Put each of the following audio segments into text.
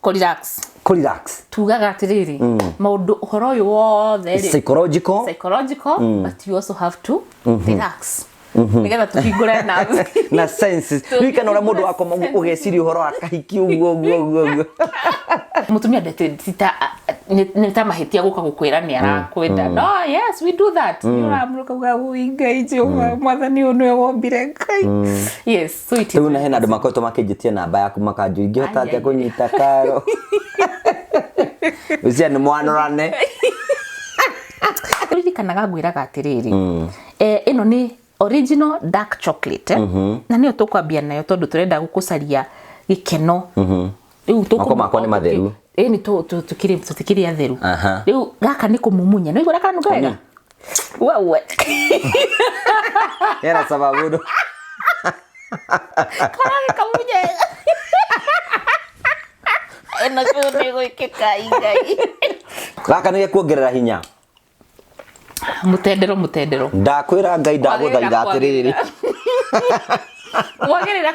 Relax. Tugaga atiriri. Maundu uhoro uyu wothe psychological, but you also have to relax. Nigetha tukingure na senses. Rikana ora mundu wako ugeciri uhoro akahiki uguo. Mutumia ndetita nita mahitia guka gukwira ni arakwenda. No, yes, we do that. Uramuruka uingaije mwathani unwe wombire Ngai. Yes, so it is. Tuna hena andu makoto makijitie namba yaku makanju ingihota atia kunyita Karo. Ucia ni mwanorane. Ririkanaga ngwiraga atiriri. Ino ni original dark chocolate. Na niyo tukwambia nayo tondu turenda gukucaria gikeno. Riu tuko ni matheru. Ni tutikiri atheru. Riu gaka ni kumumunya. No igora kana ngwega. Wewe. Era sababu ndo. Kana kamunye. Ena kuone goikeka ingai. Gaka ni kuongerera hinya. Mutendero. Ndakwira Ngai ndaguthaitha atiriri.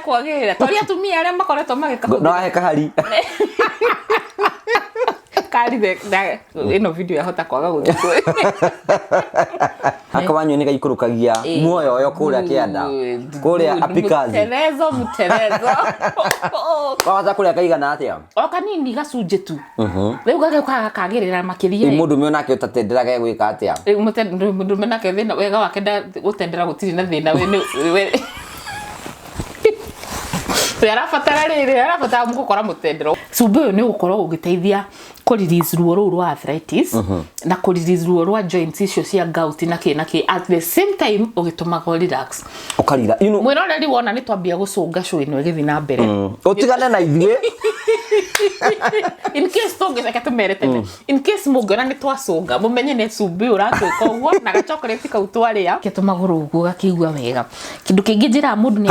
Kwagirira. Tori atumia aria makoretwo magika. No aheka hari. Kari ino video yahota kwaga guthikwo. Akawanyu ni gaikurukagia muoyo oyo kuria kianda. Kuria apikazi. Muterezo. Waza kuria kaigana atia? O kanini gacunje tu. Riu gaka kagirira makiria. Mundu me onake utatendera gwika atia? Mundu me nake thina wega wake gutendera gutiri na thina we. Arabatara mukukora mutendero. Cumbi uyu ni gukorwo ugiteithia ku release ruo ruu rwa arthritis na ku release ruo rwa joints icio cia gout na ki at the same time ugituma go relax. Ukarira. Mwiroreri wona ni twambia gucunga show ino igithi na mbere. Utigane na ithie. In case tungiceke tumerete. In case mungona ni twacunga mumenye ni cumbi uratwika uguo na ga chocolate kau twaria kituma guru uguo gakigua wega. Kindu kingi njira mundu ni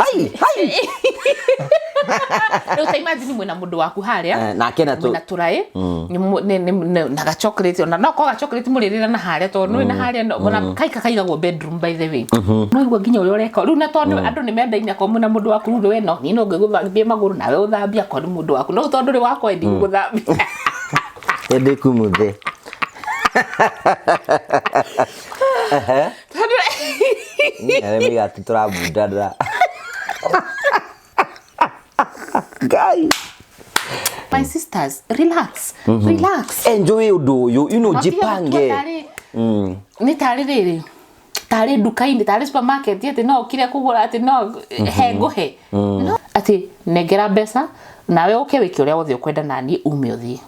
Uta imagine mwena mundu waku haria na kena tu na turai na ga chocolate na no ko ga chocolate muririra na haria to no na haria bona kaiga go bedroom by the way no igwa ginya uri ureka riu na tondu andu ni mendaine ko muna mundu waku ru we no ni no ngiguthambia maguru na we uthambia ko ni mundu waku no tondu ri wako endi guthambia ende kumuthe miga tuturabundadra guys. My sisters, relax. Enjoy udo you know jipange. Ni taririri. Tari dukaini, tari supermarket yete no kire kugura ati no henguhe. No ati negera besa nawe ukewiki uria wothe ukwenda nani ume uthi.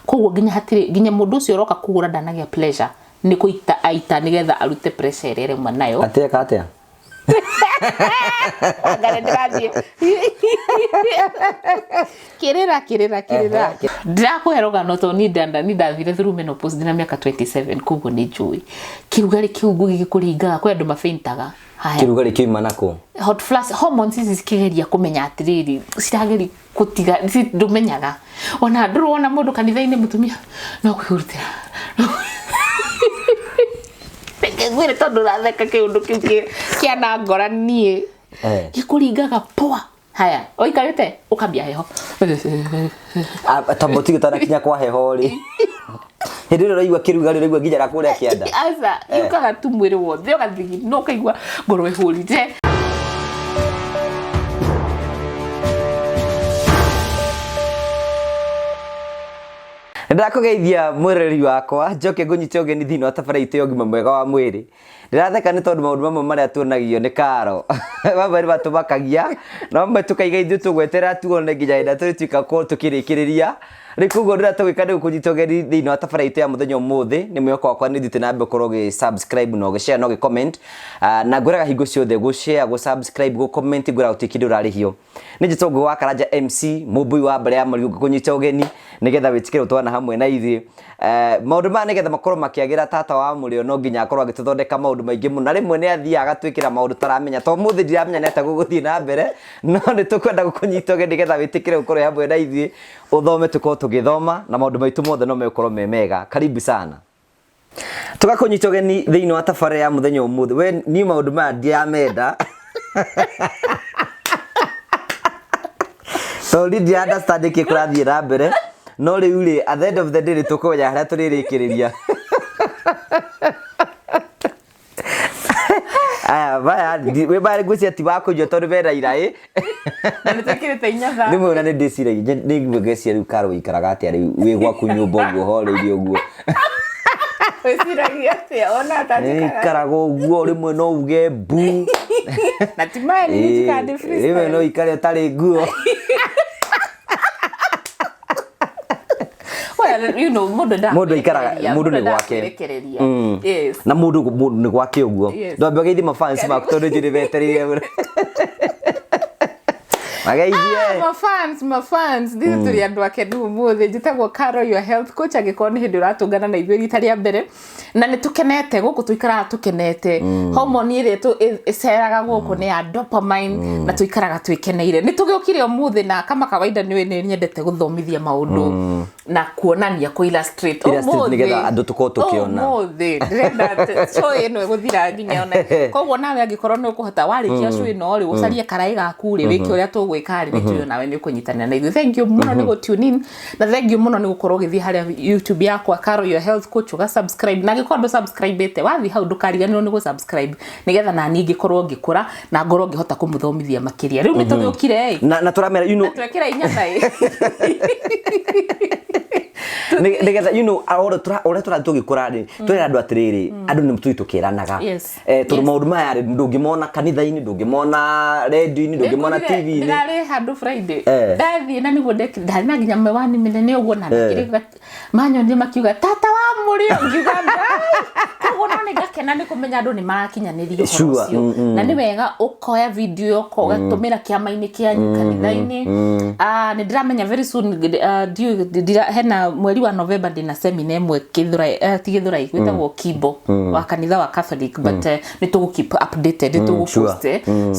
Koguo ginya mundu ucio roka kugura ndanagia pleasure ni kuita aita nigetha arute pressure ire mwa nayo. Ateka atia. Kirira ndakuheroga no to ni ndathire through menopause ndina miaka 27 kugo ni njui kirugari kiugu gikuringa kwa andu mafeintaga kirugari kiuma nako hot flash hormones ici cikigeria kumenya atiriri cirageri kutiga ndumenyaga ona nduru ona mundu kanitha-ini mutumia no kwirutira ngwire tondu ratheka kiundu kiu kiana ngora nie gikuringaga poa haya oikarite ukambia heho tamboti gitana kinya kwa heho ri hindi ro raigwa kirugari raigwa nginya kuria kianda asa yukaga tu mwiri wothe ugathigi no kaigwa ngoro ihurite ndakugeithia mwireri wakwa njoke ngunyite ugeni thini wa tabarite ogima mwega wa mwiri ndiratheka ni tondu maundu mamwe maria tuonagio ni Karo mamwe batumakagia no mamwe tukaiga ithu tugwetera tuone nginya enda tutuika ko tukirikiriria rikugo ndira tugika ndi kunyita ugeni thini wa tabarite ya muthenya umuthi ni mweko wakwa ni thite na mbe koroge subscribe no share no comment na nguraga hingo ciothe go share go subscribe go comment ngura utikindi urarihio ni jitongo wa Karanja MC mubui wa mbere ya muri kunyita ugeni nigetha witikire utwana hamwe na ithi maundu ma nigetha makorwo makiagira tata wa muri no nginya akorwo agituthondeka maundu maingi muno na rimwe ni athia agatwikira maundu taramenya to muthi ndiramenya neta guguthii na mbere no ni tukwenda gukunyita ugeni nigetha witikire ukorwo hamwe na ithi uthome tuko tugithoma na maundu maitu mothe no mekorwo me mega karibu sana tugakunyita ugeni thiini wa tabara ya muthenya umuthi we ni maundu ma ndiamenda so ndi understand ki kurathie na mbere no riu ri at the end of the day tukoya haria turirikiriria baya we bari gucia ti bakujo tondu bera irai na nitakirite inyatha ni mwona ni ndiciragia ni ngwegecia riu Karo ikaraga atia riu wi gwaku nyumba uguo horeirie uguo weciragia atia ona atajikaga ikaraga uguo rimwe no uge bu na timae ni njikande freestyle rimwe no ikare utari nguo you know mundu ikaraga mundu ni gwake yes na mundu ni gwake uguo ndwambe geithie mafans maku tondu njiri betereire magaithie mafans thithu turi andu ake ndu muthe njitagwo Karo your health coach agikoni hindi uratungana na ithuĩ rita rĩa mbere na nĩ tukenete guku tuikaraga tukenete hormone ire tu iceraga guku ni ya dopamine na tuikaraga twikeneire nĩ tugiukire umuthi na kama kawaida nĩ nyendete guthomithia maundu na kuonania ku illustrate nigetha andu tukorwo tukiona umuthi ndĩrenda show ĩno ĩgũthira nginya ona koguo nawe angĩkorwo nĩ ũkũhota warĩkia show ĩno rĩ ũcarie karai gaku rĩ wĩke ũrĩa tũgwĩka rĩ nĩtũĩ nawe nĩ ũkũnyitanĩra na ithuĩ thank you mũno nĩ gũ-tune in na thank you mũno nĩ gũkorwo ũgĩthiĩ harĩa YouTube yakwa Karo your health coach ũga-subscribe na gĩkorwo ndũ-subscribe-ĩte wathiĩ hau ndũkariganĩrwo nĩ gũ-subscribe nĩgetha nani ngĩkorwo ngĩkũra na ngorwo ngĩhota kũmũthomithia makĩria rĩu nĩ tũgĩũkire na tũramera you know na twekĩra inyatha nigetha you know ora tugikura ri twira andu atiriri andu ni mtui tukiranaga turu maundu maya ri ndungimona kanitha-ini ndungimona radio-ini ndungimona TV-ini ndari handu Friday ndathi na niguo ndari na nginya mewani minene uguo na ndikiriga manyoni makiuga tata wa murio ngiuga koguo no nĩ ngakena nĩ kũmenya andũ nĩ marakinyanĩria ũhoro ũcio na nĩ wega ũkoya video ũgatũmĩra kĩama-inĩ kĩanyu kanitha-inĩ nĩ ndĩramenya very soon hena mweri wa November ndina seminar ĩmwe Gĩthũrai gwĩtagwo Kimbo wa kanitha wa Catholic but nĩ tũgũ keep updated nĩ tũgũ post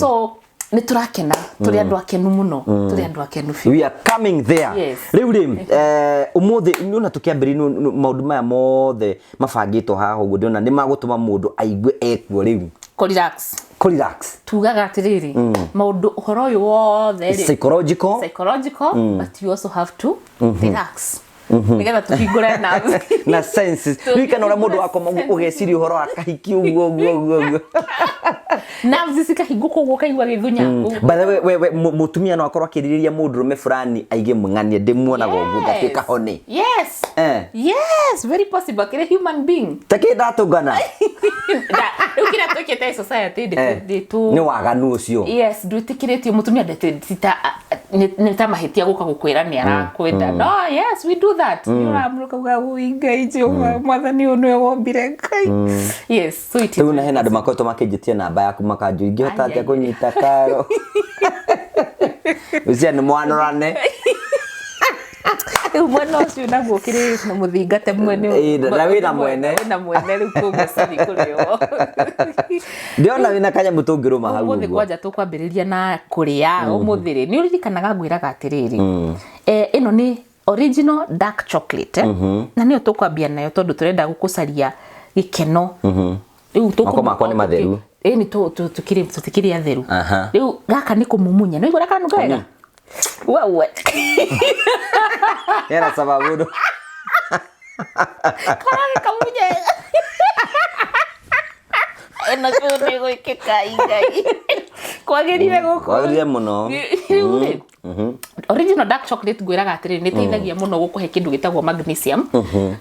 so nĩ turakena tũrĩ andũ akenu mũno tũrĩ andũ akenu we are coming there rĩu rĩ umuthi nĩ ona tũkĩambĩrĩria maũndũ maya mothe mabangĩtwo haha ũguo ndĩona nĩ magũtũma mũndũ aigue ekuo rĩu relax tugaga atiriri maundu uhoro uyu wothe psychological but you also have to relax nigetha tuhingure na senses wikana ora mundu akoma ugeciria uhoro akahiki uguo nerves cikahinguka uguo kaigua githunya by the way we mutumia no akorwo akiririria mundu rume fulani aige mung'ania ndimuonaga uguo gatwika honi yes very possible kire human being take ndatungana ukira twikite society ni waganu ucio yes ndutikiritio mutumia ndetita nita mahitia guka gukwira ni arakwenda no yes we do that uramuruka uga uingaije mwathani unwe wombire ngai yes so it is tuna hena andu makoto makijitia namba yaku makanju ingihota atia kunyita Karo ucia ni mwanorane mwana ucio naguo kiri na muthingate mwene na wina mwene riu koguo ciri kurio ndiona wina kanya mutungiruma hau umuthi kwanja tukwambiriria na kuria umuthiri ni uririkanaga ngwiraga atiriri ino ni original dark chocolate na niyo tukwambia nayo tondu turenda gukucaria gikeno riu tukumakwa ni matheru ni tutikiri atheru riu gaka ni kumumunya no igora kanu gega wewe era sababu ndo karage kamunye ena kune gwikika ingai kwagirire guko kwagirire muno original dark chocolate ngwiraga atiri ni teithagia muno gukuhe kindu gitagwo magnesium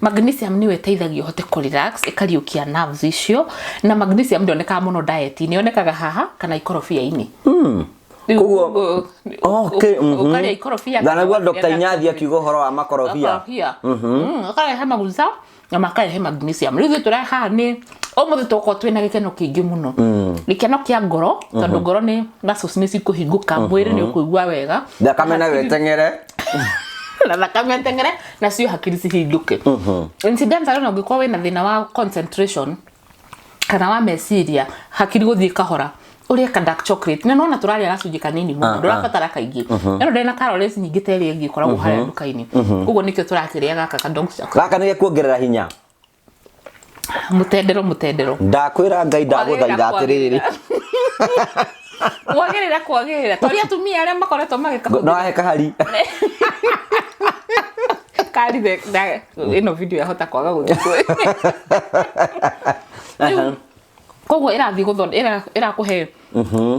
magnesium ni weteithagia hote ku relax ikariukia nerves icio na magnesium ndioneka muno diet ni onekaga haha kana ikorofia-ini kuguo okay ukaria ikorofia na nagua Dr. Nyathi akiuga horo wa makorofia akarehe he maguta na makarehe magnesium riu turaha ni umuthi toko twina gikeno kingi muno gikeno kia ngoro tondu ngoro ni muscles ni cikuhinguka mwiri ni ukuigua wega thakame na wetengere na thakame tengere na cio hakiri cihinduke incidentally no ngikwa wina thina wa concentration kana wa meciria hakiri guthii kahora uria ka dark chocolate na nona turaria gacunji kanini muno ndurabatara kaingi no ndena calories nyingi teri ingi koragwo haria nduka-ini uguo nikio turakiria gaka ka dog chocolate gaka ni kuongerera hinya mutendero ndakwira ngai ndaguthaitha atiriri kwagirira toria tumia aria makoretwo magika no he kahari kari ino video yahota kwaga guthikwo koguo irathi guthonda irakuhe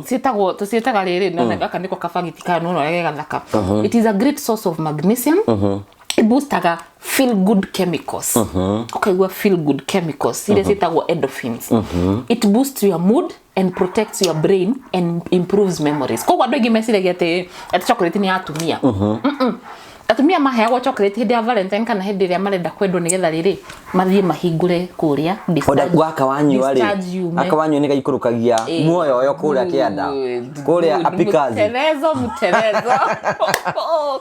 cietagwo tucietaga riri na gaka niko kabagiti ka no rege gathaka. It is a great source of magnesium. It boostaga feel good chemicals. Ukaigua feel good chemicals ile cietagwo endorphins. It boosts your mood and protects your brain and improves memories. Koguo andu ingi meciragia ati chocolate ni atumia. Atumia maheagwo chocolate hindi ya Valentine kana hindi ria marenda kwendwo nigetha riri mathie mahingure kuria oda gwaka wanyu ari aka wanyu ni gaikurukagia muoyo yo kuria kianda kuria apicazi muterezo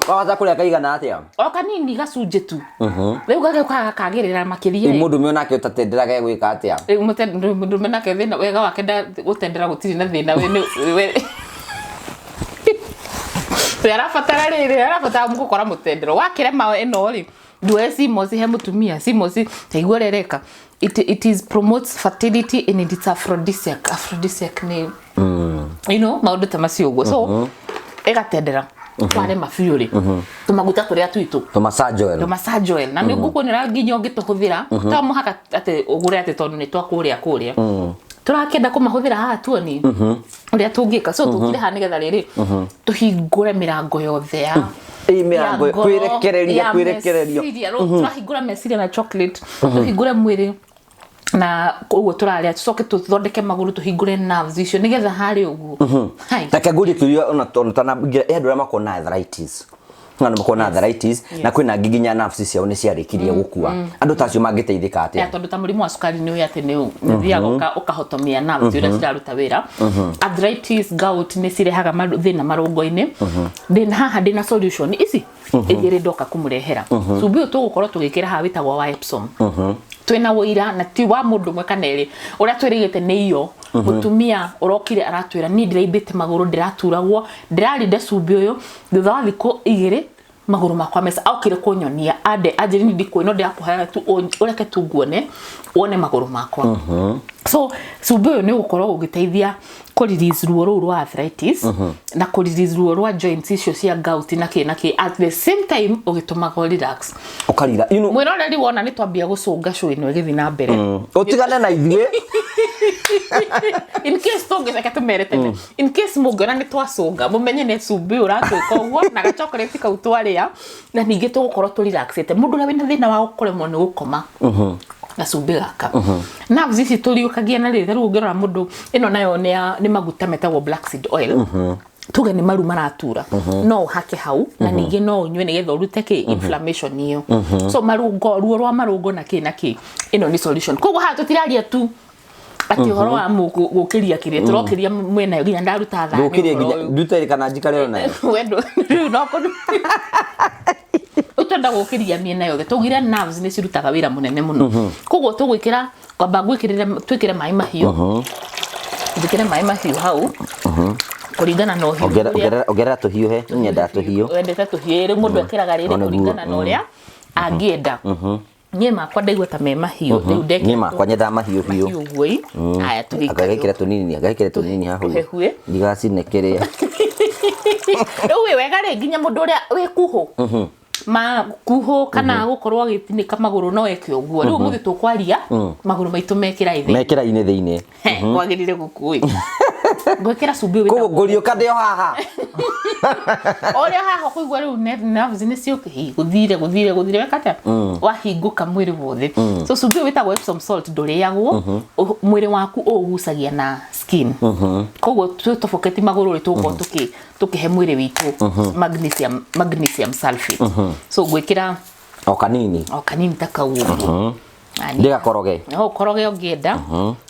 kwaza kuria kaigana atia o kanini gacunje tu riu gake kagirira makiria mundu me onake utatendera ge gwika atia mundu me nake thina wega wake nda gutendera gutiri na thina we arafatara riri arafatara mukukora mutendero wakirema eno ri duwe simosi he mutumia simosi taigwa rereka it is promotes fertility and it's aphrodisiac ni you know maundu tamasi ugo so egatendera kware mafiori tumaguta turia twitu tumassage oil na niguko nira nginyo ngituhuthira ta muhaka ate ugure ate tondu ni twakuria kuria turakenda kumahuthira haha tuoni uria tungika so tukire ha nigetha riri tuhingure mirango yothe ya mirango kwirekereria turahingura meciria na chocolate tuhingure mwiri na koguo turaria tucoke tuthondeke maguru tuhingure nerves icio nigetha hari uguo take nguri turio ona tona andura makona arthritis ngana makona arthritis na kwina ngiginya nerves ciao ni ciarikirie gukua andu tacio mangiteithika atia tondu ta murimu wa sukari ni uya ati ni thiaga ukahotomia nerves ira ciraruta wira arthritis gout ni cirehaga thina marungo-ini then haha ndina solution ici igire ndoka kumurehera subi tugukorwo tugikira ha witagwo wa Epsom twina wira na ti wa mundu mwe kaneri uria twirigite ni iyo mutumia urokire aratwira ni ndiraibite maguru ndiraturagwo ndirarinde subi uyu thutha wa thiko igire maguru makwa mesa aukire kunyonia ajiri ni ndiko ino ndirakuhaya tu ureke tu nguone wone maguru makwa so subi uyu ni gukorwo ugiteithia ku release ruo rwa arthritis na ku release ruo rwa joints icio cia gout na ki at the same time ugitumaga relax ukarira mwira reri wona ni twambia gucunga show ino igithi na mbere utigane na ithie in case tongeza katumerete in case mugona ni twacunga mumenye ni subi uratwika uguo na ga chocolate ka utwaria na ningi tugukorwo tu relaxete mundu na wina thina wa gukoremwo ni gukoma na subi gaka nerves ici turiukagia na riri riu ngirora mundu ino nayo ni maguta metagwo black seed oil tuge ni maru maratura no hake hau na ningi no unywe nigetha urute ki inflammation iyo so marungo ruo rwa marungo na ki ino ni solution koguo ha tutiraria tu ati horo wa gukiria kire turokiria mwena yo ginya ndaruta thani gukiria ginya nduteri kana njikare nayo wendo no ko utenda gukiria miena yothe tugire nerves ni cirutaga wira munene muno koguo tugwikira kwamba gwikirira twikire mai mahiu twikire mai mahiu hau kuringana no hiu ogera tuhiuhe nyenda tuhiu wendete tuhiu mundu ekiraga riri kuringana no ria angienda nyema kwa ndaigua ta me mahiu riu ndeke nyema kwa nyenda mahiu hiu gui aya tugikira tunini hahu ndigacinekeria uwe wega nginya mundu uria wi kuhu ma kuho kana gukorwo gitinika maguru no eke uguo riu muthi tukwaria maguru maitu mekira ine thiine kwagirire gukui gwekira subi wita kugurio kadeo haha oria haha kuigwa riu nerves ni cio guthire wekata wahinguka mwiri wothe so subi wita wa Epsom salt nduriagwo mwiri waku ugucagia na skin koguo tutofoketi maguru ri tuko tukihe mwiri witu magnesium sulfate so gwikira o kanini takauo ndiga koroge no koroge ongienda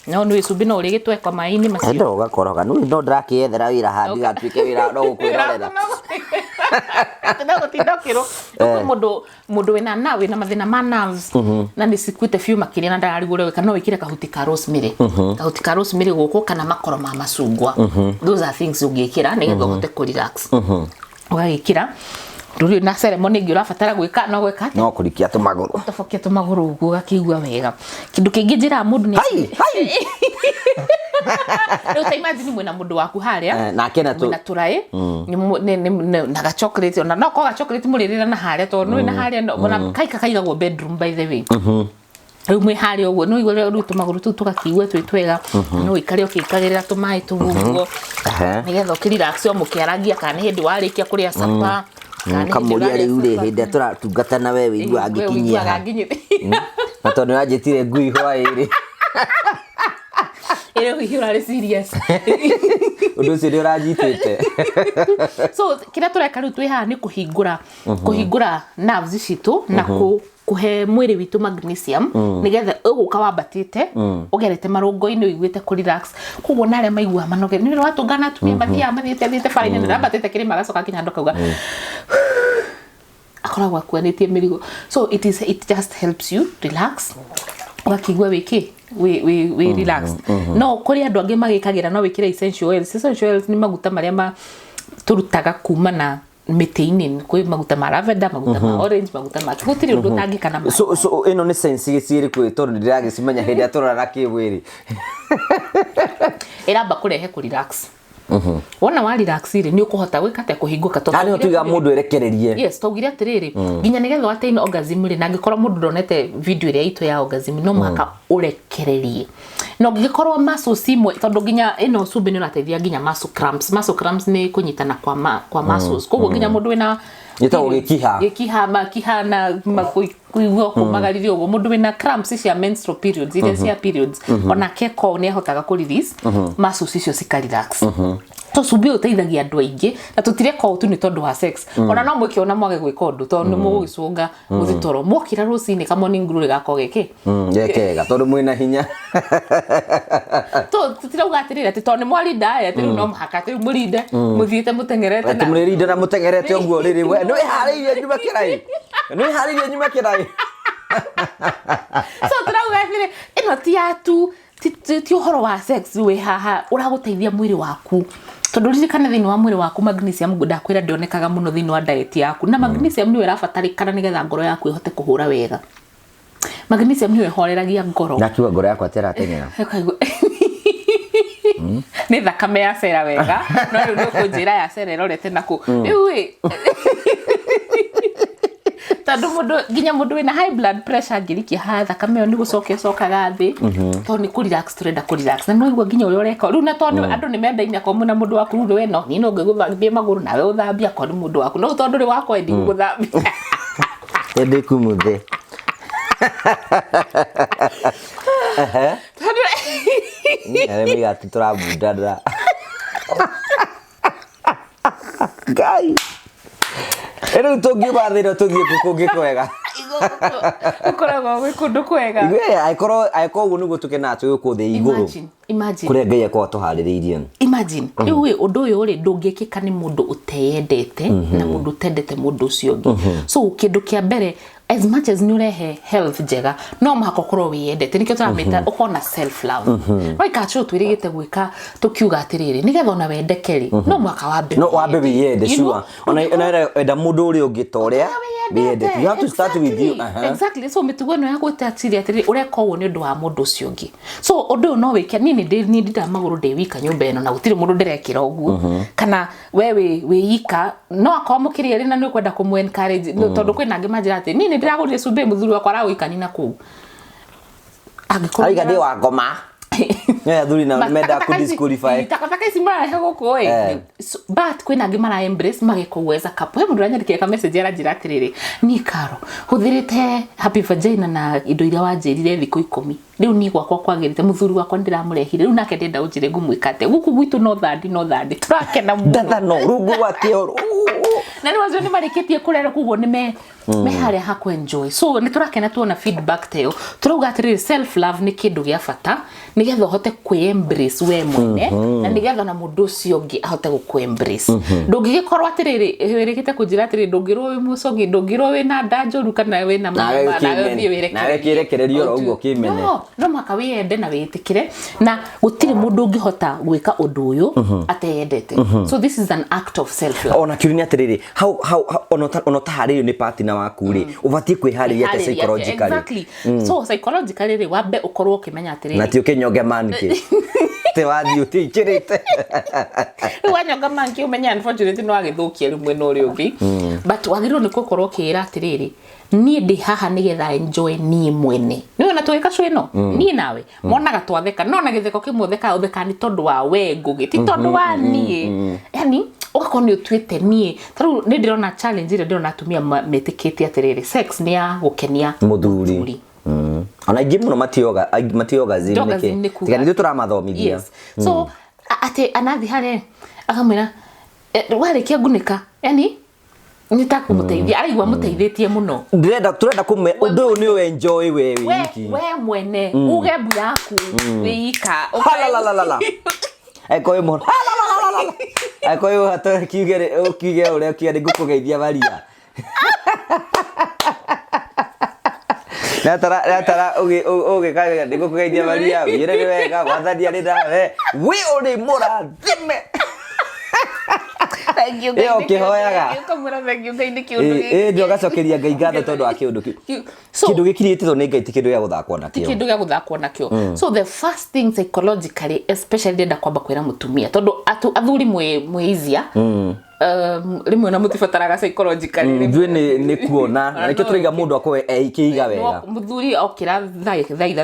no ni subi no rigitwe kwa maini macio ndo gakoroga no ndirakiethera wira handi gatwike wira no gukwirorera tena gutindokiro mundu wina mathina ma nerves na ni sikwite few makiria na ndararigure weka no wikire kahuti ka rosemary guko kana makoro ma macungwa those are things ungikira nigetha uhote ku relax ugagikira ruri na ceremony ngi urafatara gwika no gweka no kurikia tumaguru utofokia tumaguru uguo gakigua wega kindu kingi njira mundu ni Rĩu imagine mwĩna mũndũ waku harĩa na kena tu na tũraĩ na ga chocolate ona no ko ga chocolate mũrĩrĩra na harĩa tondũ nĩ na harĩa ona kaika kaigagwo bedroom by the way rĩu mwĩ harĩa ũguo no igũrũ rĩu tũmagũrũ tũu tũgakĩigua twĩ twega no ikare ũkĩkagĩrĩra tũmaĩ tũguo nĩgetha ũkĩrelax o mũkĩaragia kana hĩndĩ warĩkia kũrĩa supper kamuria rĩu rĩ hĩndĩ tũratungata na we wĩigua angĩkinyia na tondũ wanjĩtire ngui hwaĩ-rĩ ĩrĩ ũrarĩ serious ũndũ ũcio nĩ ũranjitĩte so kĩrĩa tũreka rĩu twĩ haha nĩ kũhingũra nerves citũ na kũhe mwĩrĩ witũ magnesium nĩgetha ũgũka wambatĩte ũgerete marũngo-inĩ ũiguĩte kũ relax koguo na arĩa maiguaga manoge nĩ watũngana atumia mathiĩte bara-inĩ na rambatĩte kĩrĩma agacoka kinya ndokauga akoragwo akuanĩtie mĩrigo so it just helps you relax wakigua wĩ relax no kũrĩ andũ angĩ magĩkagĩra no wĩkĩre essential oils nĩ maguta marĩa tũrutaga kumana mĩtĩ-inĩ kwĩ maguta ma lavender maguta ma orange maguta ma gũtirĩ ũndũ ũtangĩkana ma so ĩno nĩ sense gĩcirĩkũ tondũ ndĩragĩcimenya hĩndĩ atũrara kĩwĩrĩ ĩramba kũrehe kũ relax wona wa relax rĩ nĩ ũkũhota gwĩka ta kũhingũka tondũ nĩ tũiga mũndũ erekererie yes twaugire atĩrĩrĩ nginya nĩgetha wateine orgasm rĩ na angĩkorwo mũndũ ndonete video ĩrĩa itũ ya orgasm no mũhaka ũrekererie no ngĩkorwo muscles imwe tondũ nginya ĩno cumbĩ nĩ ũrateithia nginya muscle cramps nĩ kũnyitana kwa muscles koguo nginya mũndũ wĩna gĩkiha na kuigua kũmagaririo ũguo mũndũ wĩna cramps cia menstrual periods iria cia periods ona keko nĩ ahotaga kũ release muscles icio cika relax cumbĩ ũteithagia andũ aingĩ na tũtireka ũũ tu nĩ tondũ wa sex ona no mwĩkĩona mwage gwĩka ũndũ tondũ nĩ mũgũgĩcũnga mũthitoro mwokĩra rũcinĩ ka morning glory gakorwo gekega tondũ mwĩna hinya tũtirauga atĩrĩrĩ atĩ tondũ nĩ mwarinda atĩ no mũhaka atĩ mũrinde mũthiĩte mũtengerete na mũrĩrinde na mũtengerete ũguo rĩrĩ we nĩ wĩharĩirie nyuma kĩrai so tũrauga atĩrĩrĩ ĩno ti yatu ti ũhoro wa sex wĩ haha ũragũteithia mwĩrĩ waku tondũ ririkana thĩinĩ wa mwĩrĩ waku magnesium ndakwĩra ndĩonekaga mũno thĩinĩ wa diet yaku na magnesium nĩyo ĩrabatarĩkana nĩgetha ngoro yaku ĩhote kũhũra wega magnesium nĩyo ĩhoreragia ngoro na kiuga ngoro yakwa terateng'era nĩ thakame ya cera wega no rĩu nĩ ũkũnjĩra ya cera ĩrorete nakũ rĩu tondũ nginya mũndũ wĩna high blood pressure angĩrikia haha thakame ĩyo nĩ gũcokaga thĩ tondũ nĩ kũ relax tũrenda kũ relax na no igua nginya ũrĩa ũreka rĩu na tondũ andũ nĩ mendaine akorwo na mũndũ waku rĩu we no niĩ no ngĩgũthambia magũrũ nawe ũthambia akorwo mũndũ waku no tondũ rĩ wakwa endi gũthambia endi kumuthe arĩ mĩgati tũrabundana ngai rĩu tũngiuga thĩno tũthiĩ kũngĩ kwega ũkoragwo gwĩ kũndũ kwega angĩkorwo ũguo nĩguo tũkenaga tũgĩũkwo thĩ igũrũ kũrĩa Ngai akorwo atũharĩrĩirie imagine rĩu ũndũ ũyũ rĩ ndũngĩkĩka nĩ mũndũ ũteyendete na mũndũ ũtendete mũndũ ũcio ũngĩ so kĩndũ kĩa mbere as much as nĩ ũrehe health njega no mũhaka ũkorwo wĩyendete nĩkĩo tũramĩta ũkorwo na self love no ikacu twĩrĩgĩte gwĩka tũkiuga atĩrĩrĩ nĩgetha ona wendeke rĩ no mũhaka wambe wĩyende sure ona enda mũndũ ũrĩa ũngĩ ta ũrĩa wĩyendete you have to start with you exactly so mĩtugo ĩno ya gwĩtĩkĩria atĩrĩrĩ ũreka ũguo nĩ ũndũ wa mũndũ ũcio ũngĩ so ũndũ ũyũ no wĩke niĩ nĩ ndĩra magũrũ ndĩ wika nyũmba ĩno na gũtirĩ mũndũ ndĩrekĩra ũguo kana we wĩika no akorwo mũkĩria rĩ na nĩ ũkwenda kũmũ encourage tondũ kwĩna angĩ manjĩra atĩ niĩ nĩ ndĩragũrire cumbĩ mũthuri wakwa aragũikani na kũu angĩkorwo ndĩ wa ngoma athuri na menda ku disqualify takataka ici marahe gũkũ but kwĩna angĩ mara embrace magĩka ũguo as a couple mũndũ aranyandĩkĩra ka message aranjĩra atĩrĩrĩ niĩ Karo hũthĩrĩte happy vagina na indo iria wanjĩrire thikũ 10 rĩu niĩ gwakwa kwagĩrĩte mũthuri wakwa ndĩramũrehire rĩu nake ndenda ũnjĩre ngũmwĩka atĩa gũkũ gwitũ no thandi tũrakena mũno no rungu wakĩoro na nĩ wazio nĩ marĩkĩtie kũrera koguo nĩ me harĩa ha enjoy so nĩ tũrakena tuona feedback teo turauga atĩrĩrĩ self love nĩ kĩndũ gĩa bata nĩgetha ũhote kwĩ-embrace we mwene na nĩgetha na mũndũ ũcio ũngĩ ahote gũkwĩ-embrace ndũngĩgĩkorwo atĩrĩrĩ wĩrĩkĩte kũnjĩra atĩrĩrĩ ndũngĩrwo wĩ mũcogi ndũngĩrwo wĩ na nda njũru kana wĩ na nawe kĩrekererio oro ũguo kĩmene no mũhaka wĩyende na wĩtĩkĩre na gũtirĩ mũndũ ũngĩhota gwĩka ũndũ ũyũ ateyendete so this is an act of self love ona kiuria atĩrĩrĩ ona taharĩrio nĩ partner waku rĩ ũbatiĩ kwĩharĩria atĩ psychologically so psychologically rĩ wambe ũkorwo ũkĩmenya atĩrĩrĩ na ti ũkĩnyonge manike te wathi utikirite wanyonga manki umenya unfortunately no agithukia rimwe no ri ungi but wagirwo ni gukorwo kira atiriri nie ndi haha nigetha enjoy nie mwene ni wona twika cwino nie nawe monaga twatheka no na githeko kimwe theka ni tondu wa we ngugi ti tondu wa nie yani ukakoni utwite nie taru ni ndirona challenge ile ndirona atumia metikite atiriri sex ni ya gukenia muthuri ana ingi muno matioga zinike tika ndio turamathomithia so ate anathi hare akamwira warikia gunika yani nitakumuteithia araigwa muteithĩtie muno turenda kume undu ni we enjoy we wiki we mwene uge bu yaku wika la eko mo eko hata kiuge ule kiade gukugeithia baria Natara uge kaga gukugeithia baria wire ni wega watharia ni dawe we uri mura thime thank you yo kihoyaga ukamura thank you ngai kiundu ndio gacokeria ngai ngatho tondu wa kiundu kindu gikirite ni ngai ti kindu ya guthakwo nakio kindu ya guthakwo nakio so the first thing psychologically especially ndenda kwamba kwira mutumia tondu athuri mwizia rimwe na mutifataraga psychologically ndwe ni kuona nikio turiga mundu akwe ikiiga wega muthuri okira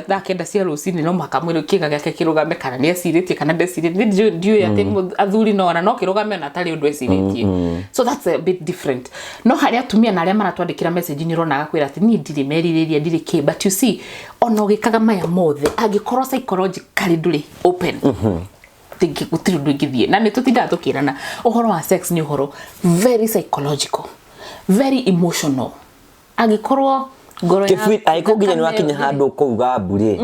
thaa kenda cia rucini no makamwira kiiga gake kirugame kana ni aciritie kana ndeciritie ndio ati athuri no kirugame na tari undu aciritie so that's a bit different no haria atumia na aria maratwandikira message ni rona agakwira ati ni ndiri meririria ndiri ki but you see ono gikaga maya mothe angikorwo psychologically nduri open thinki gutiri ndugithie na ni tutinda tukirana uhoro wa sex ni uhoro very psychological very emotional agikorwo ngoro ya kifit aikoginya ni wakinya handu kuuga mburi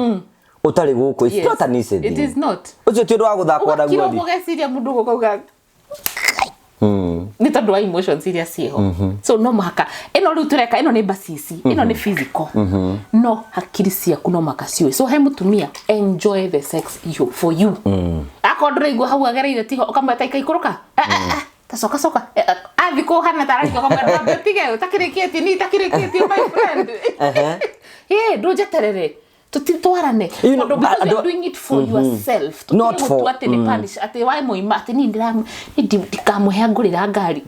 utari guko it's not an easy it is not ucio ti ndu wa guthakwo na guo mugeciria mundu gukuga ni tondu wa emotions iria cieho so no mahaka ino riu tureka ino ni basisi ino ni physical no hakiri ciaku no makaciwe so he mutumia enjoy the sex for you akondre igwa hau agereire tiho ukamata ikaikuruka soka athiko hana taraki ukamwenda tige utakirikieti ni takirikieti my friend dojeterere tutitwarane because you're doing it for yourself not for ati ni punish ati wai moima ati ni ndikamuhe ngurira ngari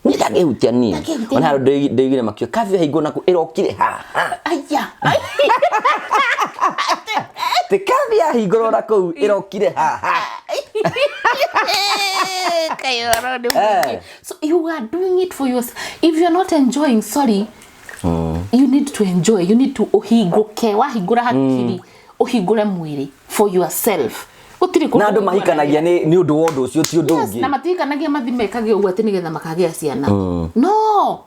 ni ndagehutia ni ona haro ndigire makio kavi haigo naku irokire ha aya te kavi haigo naku irokire ha so you are doing it for yourself if you're not enjoying sorry you need to enjoy you need to ohigoke wahigura hakiri ohigura mwiri for yourself na andu mahikanagia ni undu wondu ucio ti undu ungi na matikanagia mathimekage ugu ati nigetha makagea ciana no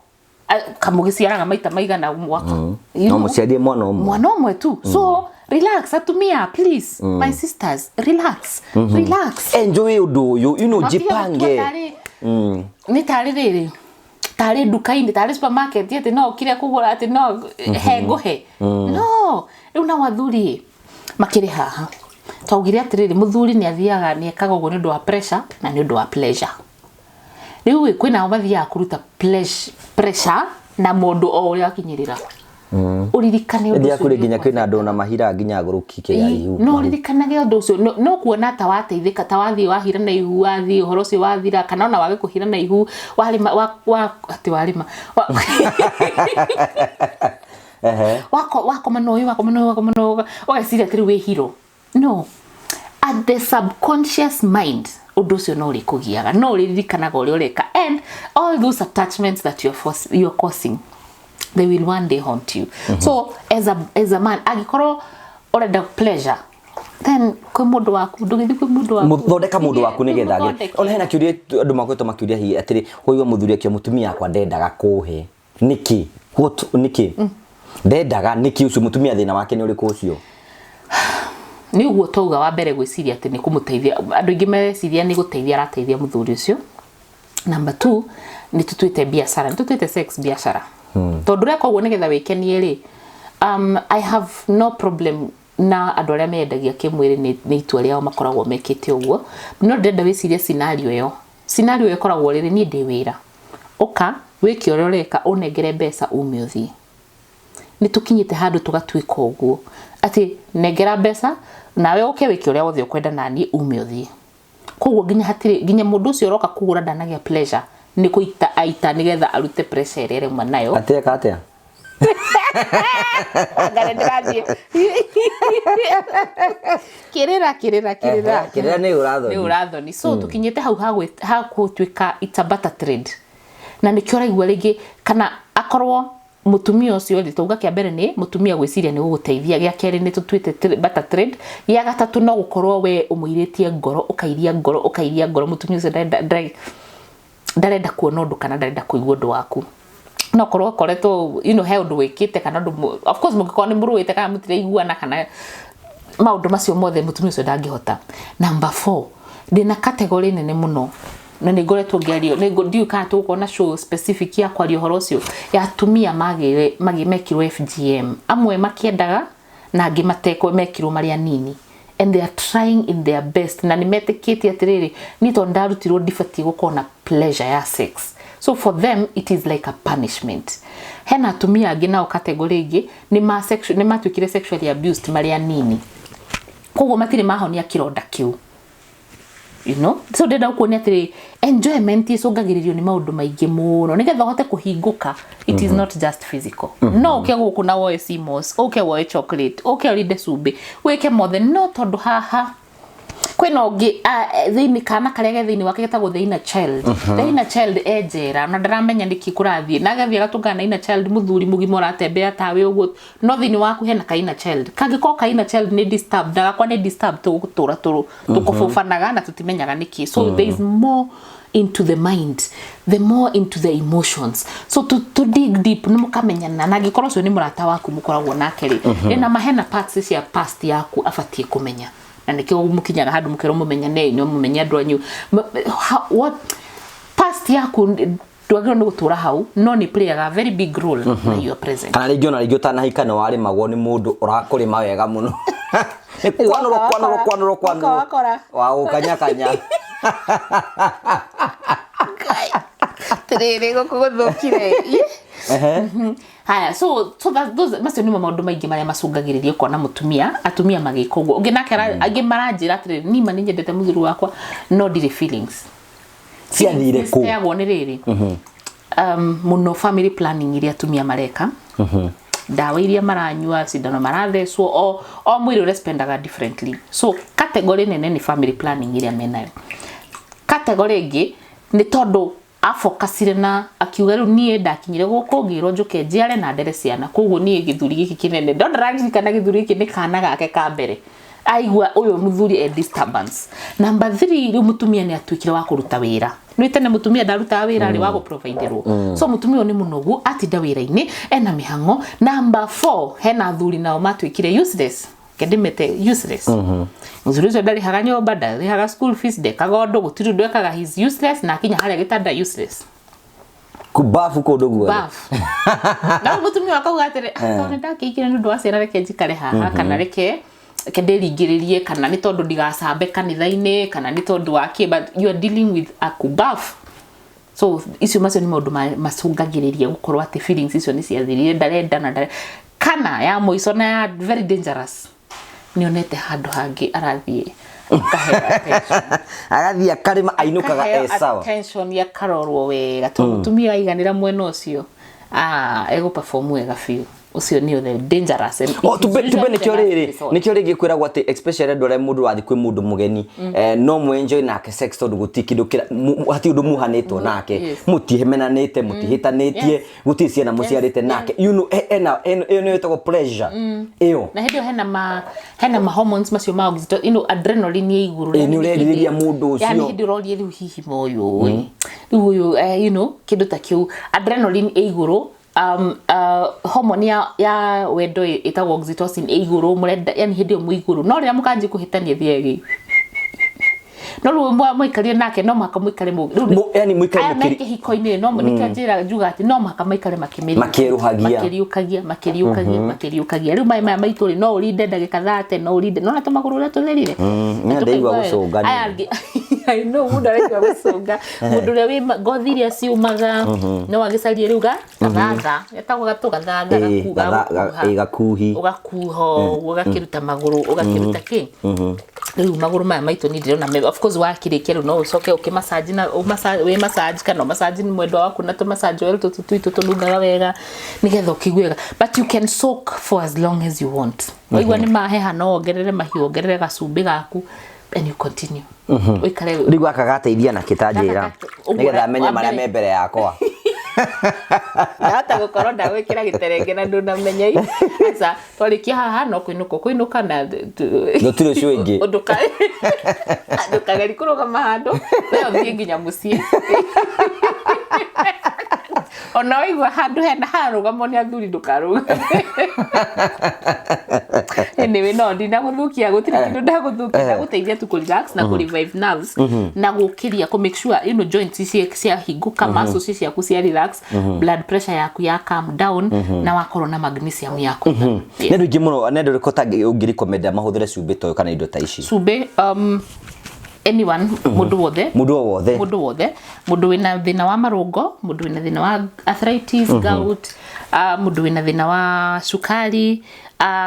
kamugiciaraga maita maigana mwaka no muciarie mwana umwe tu so relax atumia please my sisters relax enjoy undu uyu you know jipange ni taririri tare dukaini tare supermarket ati no kire kugura ati no henguhe no riu na wathuri makiri haha twaugire atiriri muthuri ni athiaga ni ekaga ugo ni ndu wa pressure na ni ndu wa pleasure riu kwina mathia kuruta pressure na mundu o uri akinyirira uririkane ndia kuri ginya kwina andu na mahira ginya gurukike ya ihu no urikanage undu ucio no kuona ta wateithika ta wathi wahira na ihu wathi uhoro ucio wathira kana ona wage kuhira na ihu walima ati walima wako manoyo ogeciria atiri we hero no at the subconscious mind undu ucio no rikugiaga no uririkanaga uri ureka and all those attachments that you're causing they will one day haunt you so as a man agikorwo urenda pleasure then kwa mundu waku ndugithi kwa mundu waku muthondeka mundu waku nigetha ona hena kiuria andu makwetwo makiuria hi atiri huyo muthuri akio mutumia akwa ndendaga kuhe niki ndendaga niki ucio mutumia thina wake ni uriku ucio ni uguo touga wa mbere gwiciria ati ni kumuteithia andu ingi meciria ni guteithia arateithia muthuri ucio number 2 ni tutuite biashara ni tutuite sex biashara tondu reka uguo nigetha wikenie ri I have no problem na andu aria mendagia kimwiri ni itua riao makoragwo mekite uguo no ndenda wiciria scenario yo koragwo riri ni ndi wira oka wiki uria ureka unengere mbeca ume uthii ni tukinyite handu tugatuika uguo ati negera mbeca nawe uke wiki uria wothe ukwenda nani ume uthie koguo nginya mundu ucio roka kugura ndanagia pleasure ni kuita aita nigetha arute pressure ere mwanayo ateka atia ngare ndirathie kirira ni urathoni so tukinyite hau ha gutwika it's a butter trade na nikio raigua ringi kana akorwo mutumia ucio ri tuga kia mbere ni mutumia gwiciria ni guguteithia gia keri ni tutwite butter trade ya gatatu no gukorwo we umuiritie ngoro ukairia ngoro mutumia ucio ndarenda kuona undu kana ndarenda kuigua undu waku no korwo koreto he undu wikite kana undu of course mugikora ni muruite kana mutire iguana kana maundu macio mothe mutumia ucio ndangihota. Number 4 ndina category nene muno na ni ngoretwo ngerio ni ndiu kana tukona show specific ya kwario horo ucio ya atumia mekirwo FGM amwe makiendaga na angi matekwo mekirwo maria nini and they are trying in their best na nimeteketie atiriri ni to ndarutirwo ndibati gukona pleasure ya sex so for them it is like a punishment. Hena atumia angi nao category ingi ni matwikire sexually abused maria nini koguo matire mahonia kironda kiu so ndenda kuonia atiri enjoyment icungagiririo ni maundu maingi muno nigetha hote kuhinguka it is not just physical no uke guku na woe simos uke woe chocolate uke ride sube weke mothe no tondu haha kwena ungi thini kana karege thini wake getagwo the inner child ejera na ndaramenya ndiki kurathie na gathie gatungana na inner child muthuri mugimo ratembea tawe uguo no thini waku hena ka inner child kangiko ka inner child ni disturbed ndagakwa ni disturbed tugutura tukufufanaga na tutimenyaga niki so there is more into the mind, the more into the emotions. So to dig deep numukamenya na gikorwo cio ni murata waku mukoragwo nake ri ena mahena parts cia past yaku afatie kumenya na nikio mukinyaga handu mukero mumenya ne mumenya andu anyu what past yaku twagiro no gutura hau no ni play a very big role na your present kana ringio tanahika no wari magwo ni mundu urakuri mawega muno kwanoro wa ukanyakanya tere gukugthukire haya so that those macio ni maundu maingi maria macungagiririe kona atumia magiko uguo ungi nake angi maranjira atire ni mani nyendete muthuru wakwa no dire feelings ciathire ku yagwo ni riri muno family planning iria atumia mareka dawa iria maranyua sindano marathecwo o mwiri urespendaga differently so category nene ni family planning iria menayo category ingi ni tondu afokasire na akiuga ru nie ndakinyire guko ngiro njuke njiare na ndere ciana koguo nie githuri giki kinene ndondaragikana githuri giki ni kana gake ka mbere aigua uyu muthuri e disturbance. Number 3 ri mutumia ni atwikire wa kuruta wira no itene mutumia ndaruta wira ri wa go providerwo so mutumia ni munogu atinda wira-ini ena mihango. Number 4 hena thuri nao matwikire useless kedimete useless muthuri ucio ndari haga nyomba ndari haga school fees ndekaga ndu gutiru ndekaga his useless na kinya haria gitanda useless kubafu ko dogu bafu na mutumia akauga atire atone ndakikire ndu wa ciana reke njikare haha kana reke kenderingiririe kana ni tondu ndigasambe kanitha-ini kana ni tondu wake but you are dealing with a kubafu so icio macio ni maundu macungagiririe gukorwo ati feelings icio ni ciathirire ndarenda na kana ya moico na ya very dangerous nionete handu hangi arathie agathie akarima ainukaga sawa attention ya karorwo wega tumia aiganira mwena ucio ego perform wega fiu ucio ni the dangerous tube nikyo rigi kwiragwo ati especially ndore mundu wathi kwi mundu mugeni no mu enjoy nake sex tondu gutikindukira hati undu muhanitwo nake mutihemenanite mutihitanitie gutisi na muciarite nake you know eno etagwo pleasure iyo na hindio hena ma hormones macio ma adrenaline ye iguru ni ureriria mundu ucio yani hindio rorie riu hihi moyo uyu kindu ta kiu adrenaline ye iguru hormone ya wendo itagwo oxytocin iguru murenda yani hindio mu iguru no ria mukanji kuhitania thiegi no rĩu mũikarie nake no maka mũikare yani mũikare mũkiri hiko-inĩ no mũnikio njĩra njuga atĩ no maka mũikare makĩruhagia makĩriũkagia rĩu maya maitũ rĩ no ũrinde ndagĩka 30 no ũrinde no tũmagũrũ ũrĩa tũtherire ndaigua gũcũngania I know mũndũ araigua gũcũnga mũndũ ũrĩa wĩ ngothi iria ciumaga no agĩcarie rĩu gathatha etagwo gatũgathatha gakuhi ugakuho ugakĩruta magũrũ ugakĩruta kĩ rĩu magũrũ maya maitũ ni ndĩrona of course wakĩrĩkia rĩu no ũcoke ũkĩmassage na wĩ massage kana massage ni mwendwa waku na tũmassage wĩra tũtũ tũnungaga wega nigetha ũkĩigue wega but you can soak for as long as you want waigua ni maheha no ongerere mahiũ ongerere gacumbĩ gaku and you continue uikare rĩu aka gateithia na kĩtanjĩra nigetha menye marĩa me mbere yakwa hata gũkorwo ndagwĩkĩra gĩterenge na ndũnamenya sasa twarikia haha no kũinũka na gũtirĩ ũcio ingĩ ndũkageri kũrũgama handũ wewe ũthiĩ nginya mũciĩ ona waigua handũ hena harũgamo nĩ athuri ndũkarũgame anyway no ndinagũthũkia gũtirĩ kĩndũ ndagũthũkia ndagũteithia tu relax na revive nerves na gũkĩria ku make sure you know joints cia hingũka muscles ciaku cia relax blood pressure yaku ya calm down na wakorwo na magnesium yaku nĩ ndũ ingĩ mũno nĩ ndũ rĩkota ũngĩrecommend mahũthĩre cumbĩ toyo kana indo ta ici cumbĩ anyone mũndũ wothe mũndũ wĩna thĩna wa marũngo mũndũ wĩna thĩna wa arthritis gout mũndũ wĩna thĩna wa cukari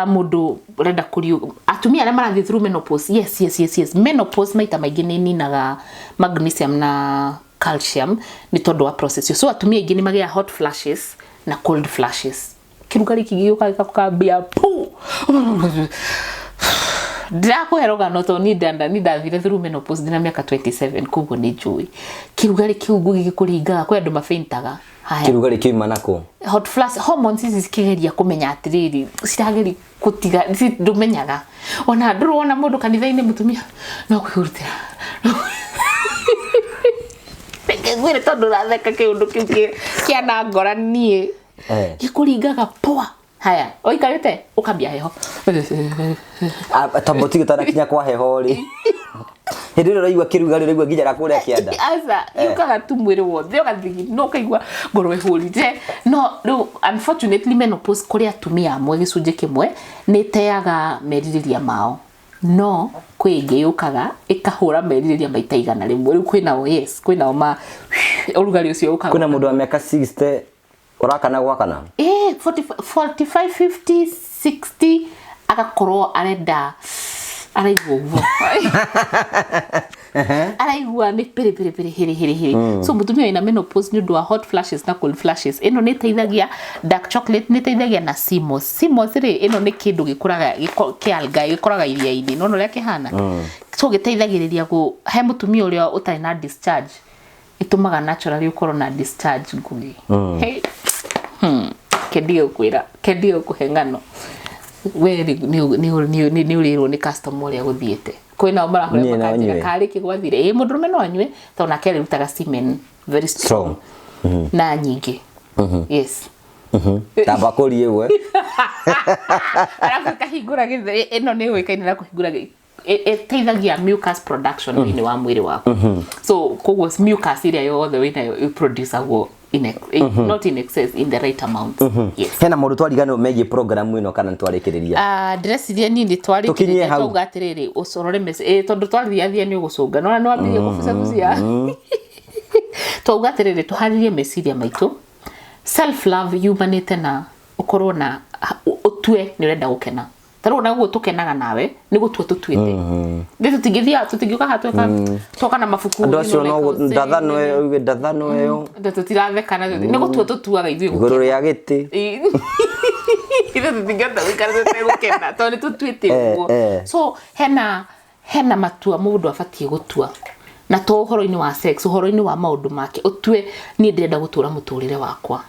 mũndũ urenda kũriũ atumia arĩa marathiĩ through menopause yes menopause maita maingĩ nĩ ninaga magnesium na calcium ni tondũ wa process so atumia aingĩ nĩ magĩa hot flashes na cold flashes kĩrugarĩ kĩgĩũka gĩkambia ndakwĩroga no to ni ndathire through menopause ndina mĩaka 27 koguo nĩ njũĩ kĩrugarĩ kĩu gĩgĩkũringaga kwĩ andũ mafeintaga kĩrugarĩ kiuma nako hot flash hormones ici cikĩgeria kũmenya atĩrĩrĩ cirageri kutiga ndũmenyaga ona ndũrwo ona mũndũ kanitha-inĩ mũtumia no kwĩrutĩra ngwĩre tondũ ratheka kĩũndũ kĩu kĩana ngora niĩ gĩkũringaga poa haya oikarĩte ũkambia heho tamboti gĩtanakinya kwa heho rĩ hĩndĩ ĩrĩa ũraigua kĩrugarĩ ũraigua nginya kũrĩa kĩanda asa yukaga tu mwĩrĩ wothe ũgathigi no kaigua ngoro ĩhũrite no unfortunately menopause kũrĩ atumia amwe gĩcunjĩ kĩmwe nĩ teaga merirĩria mao no kwĩ ĩngĩ yũkaga ĩkahũra merirĩria maita igana rĩmwe rĩu kwĩnao ma ũrugarĩ ũcio ũkaga kwĩna mũndũ wa mĩaka 60 urakana gwakana 45 50 60 agakorwo arenda araigua uguo araigua nĩ pere hiri so mũtumia wĩna menopause nĩ ũndũ wa hot flashes na cold flashes ĩno nĩ teithagia dark chocolate nĩ teithagia na simos rĩ ĩno nĩ kĩndũ gĩkũraga kĩalga gĩkũraga iria-inĩ no ũrĩa kĩhana so gĩteithagĩrĩria he mũtumia ũrĩa ũtarĩ na discharge ĩtũmaga naturally ũkorwo na discharge ngugi kendio kũhe ng'ano we nĩ ũrĩrwo nĩ customer ũrĩa gũthiĩte kwĩna marahũra makanjĩra karĩ kĩgwathire mũndũrũme no anyue tondũ nake arĩrutaga semen very strong na nyingĩ yes tabakũri ĩwe arabu kahingũra gĩthĩ ĩno nĩ ũĩkaine na kũhingũra ĩteithagia mucus production thĩinĩ wa mwĩrĩ waku so koguo mucus ĩrĩa yothe wĩnayo ĩproduceagwo not in excess in the right amount yes hena mũndũ twariganĩrwo megiĩ program ĩno kana nĩtwarĩkĩrĩria ndĩreciria niĩ nĩtwarĩkĩrĩria twauga atĩrĩrĩ ũcorore tondũ twathiathia nĩ ũgũcũnga no nĩ wambirie gũbucabucia twauga atĩrĩrĩ tũharĩrie meciria maitũ self love yumanĩte na ũkorwo na ũtue nĩ ũrenda gũkena tarũ na guo tukenaga nawe ni gutua tutuite ndi tutingĩũka hatweka toka na mabuku andũ acio no ndathano ĩyo tutirathekana ni gutua tutuaga ithuĩ igũrũ rĩa gĩtĩ ithuĩ tutingĩhota gũikara tutegũkena tondũ nĩ tutuĩte ũguo so hena matua mũndũ abatiĩ gũtua na to ũhoro-inĩ wa sex ũhoro-inĩ wa maũndũ make ũtue niĩ ndĩrenda gũtũra mũtũrĩre wakwa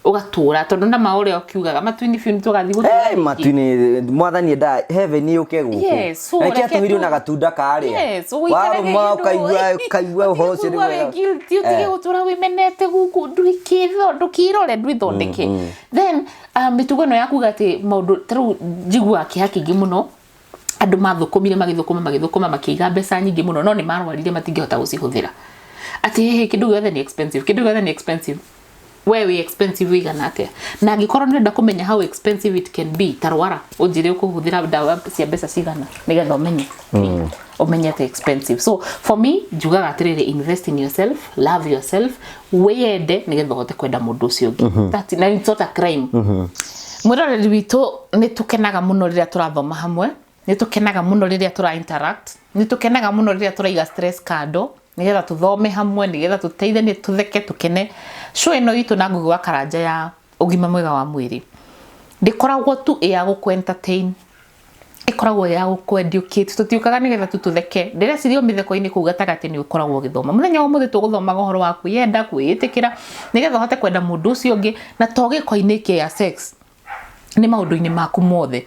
ugatura tondu na maũrĩa ukiugaga matuini biũ nĩtũgathiĩ gũtura matuini mwathani enda heaven yũke gũkũ reke atũhirio na gatunda karĩa warũma ũkaigua ũhoro ũcio nĩ wega utige gũtura wĩmenete gũkũ ndũkĩrore ndwĩthondeke then mĩtugo ĩno ya kuga atĩ maũndũ tarĩu njiguaga kĩeha kĩingĩ mũno andu mathukumire magithukuma makiiga mbeca nyingi muno no ni marwarire matingihota gucihuthira ati kindu giothe ni expensive we expensive igana atia na ngikorwo nirenda kumenya how expensive it can be tarwara unjire kuhuthira dawa cia mbeca cigana nigetha umenye umenye ati expensive. So for me njugaga atiriri, invest in yourself, love yourself, wende nigetha uhote kwenda mundu ucio ungi. That's not a crime. Mwiroreri witu ni tukenaga muno riria turathoma hamwe, ni tukenaga muno riria tura interact, ni tukenaga muno riria turaiga stress kando nigetha tuthome hamwe, nigetha tuteithanie, tutheke, tukene. Show ino itu na Ngugi wa Karanja ya ugima mwega wa mwiri ndikoragwo tu ya guku entertain, ikoragwo ya guku educate. Tutiukaga nigetha tutheke ndire cirio mitheko-ini kuu gatagati ni ukoragwo ugithoma muthenya umuthi tuguthomaga uhoro wa kwiyenda, kwiyitikira nigetha hote kwenda mundu ucio ungi na togiko-ini kia ya sex ni maundu-ini maku mothe.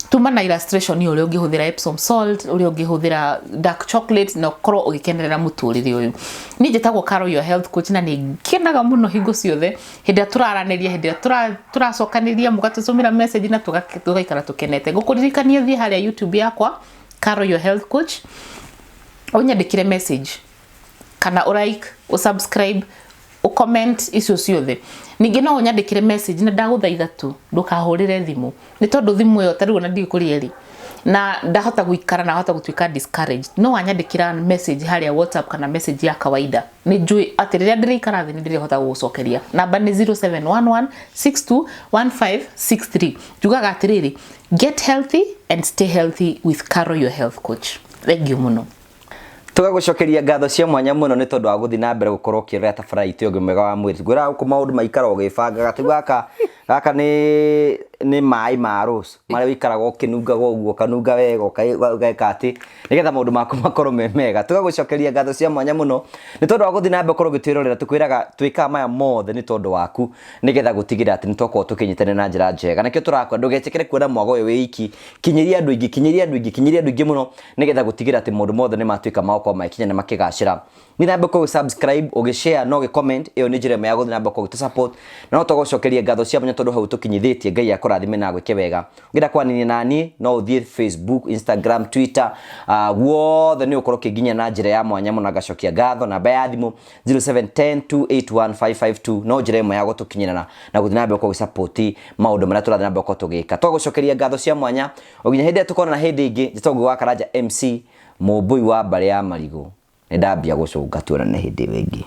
Tuma na illustration uri ungihuthira Epsom salt, uri ungihuthira dark chocolate na ukorwo ugikenerera muturire uyu. Ni njitagwo Carol your health coach na ni kenaga muno hingo ciothe hindi turaraniria, hindi turacokaniria mugatusumira message na tugaikara tukenete. Ngukuririkania thie haria YouTube yakwa Carol your health coach, unyandikire message kana like, subscribe, comment icio ciothe. Ningi no unyandikire message na ndaguthaitha tu ndukahurire thimu ni tondu thimu yo tariu na ndikurieri na ndahota guikara na hota gutuika discouraged. No wanyandikira message haria WhatsApp kana message ya kawaida ni njui ati riria ndirikara thi ndirihota gucokeria. Namba ni 0711621563. Njugaga atiriri, get healthy and stay healthy with Carol your health coach. Thank you muno. Tugagucokeria ngatho cia mwanya muno ni tondu wa guthi na mbere gukorwo kirira tabarai ite ugima mwega wa mwiri. Ngwira ku maundu maikara ugibangaga tu gaka ni mai ma rose mari wikaraga ukinungaga uguo kanunga wega ugaika ati nigetha maundu maku makorwo mega. Tugagucokeria ngatho cia mwanya muno ni tondu wa guthi na mbere gukorwo gitwirorera tukwiraga twika maya mothe ni tondu waku nigetha gutigira ati nitwakorwo tukinyitane na njira njega. Nakio turakwa ndugecekere kuona mwago uyu wiki, kinyiria andu ingi muno nigetha gutigira ati maundu mothe ni matwika mako maikinya na makigacira. Ni nambe ko subscribe, ugishare no comment, iyo ni njira ya guthi na mbere ko support na no tugagucokeria ngatho cia mwanya tondu hau tukinyithitie. Ngai akurathime na gwike wega. Ngira kwanini nani no uthie Facebook, Instagram, Twitter, wothe ni ukorwo kiginya na njira ya mwanya muno gacokia ngatho. Namba ya thimu 0710281552 no njira imo ya gutukinyana na guthi na mbere ko support maundu maria turathi na mbere ko tugika. Tugagucokeria ngatho cia mwanya uginya hindi tukona na hindi ingi. Njitogwo wa Karanja MC Mubui wa mbere ya Marigo. Ndambia gucunga tuona na hindi wengi.